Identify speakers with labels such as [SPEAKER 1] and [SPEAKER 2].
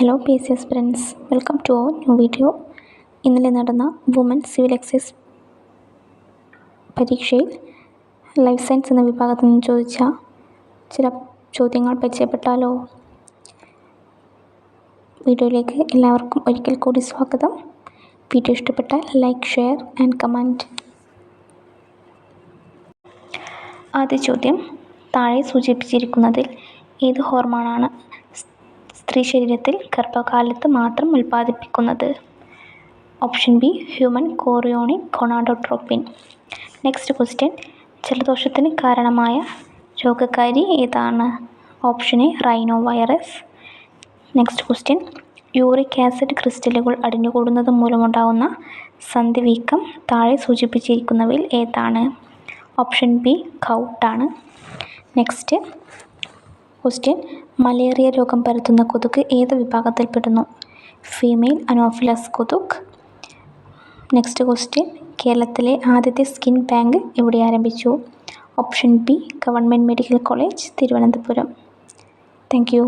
[SPEAKER 1] Hello P S C aspirants, welcome to our new video. ഇന്നലെ നടന്ന woman civil excise പരീക്ഷയിൽ life science എന്ന വിഭാഗത്തിൽ നിന്ന് ചോദിച്ച ചില ചോദ്യങ്ങൾ പരിചയപ്പെട്ടാലോ? വീഡിയോയിലേക്ക് എല്ലാവർക്കും ഒരിക്കൽ കൂടി സ്വാഗതം. വീഡിയോ ഇഷ്ടപ്പെട്ടാൽ ലൈക്ക്, ഷെയർ ആൻഡ് കമൻറ്റ്. ആദ്യ ചോദ്യം, താഴെ സൂചിപ്പിച്ചിരിക്കുന്നതിൽ ഏത് ഹോർമോണാണ് സ്ത്രീ ശരീരത്തിൽ ഗർഭകാലത്ത് മാത്രം ഉൽപ്പാദിപ്പിക്കുന്നത്? Option B, human chorionic gonadotropin. Next question, ജലദോഷത്തിന് കാരണമായ രോഗകാരി ഏതാണ്? Option A, rhinovirus. Next question, uric acid ക്രിസ്റ്റലുകൾ അടിഞ്ഞുകൂടുന്നത് മൂലമുണ്ടാകുന്ന സന്ധിവീക്കം താഴെ സൂചിപ്പിച്ചിരിക്കുന്നവയിൽ ഏതാണ്? ഓപ്ഷൻ ബി, ഗൗട്ടാണ്. നെക്സ്റ്റ് ക്വസ്റ്റ്യൻ, മലേറിയ രോഗം പരത്തുന്ന കൊതുക് ഏത് വിഭാഗത്തിൽപ്പെടുന്നു? ഫീമെയിൽ അനോഫിലസ് കൊതുക്. നെക്സ്റ്റ് ക്വസ്റ്റ്യൻ, കേരളത്തിലെ ആദ്യത്തെ സ്കിൻ ബാങ്ക് എവിടെ ആരംഭിച്ചു? Option B, government medical college, Thiruvananthapuram. Thank U.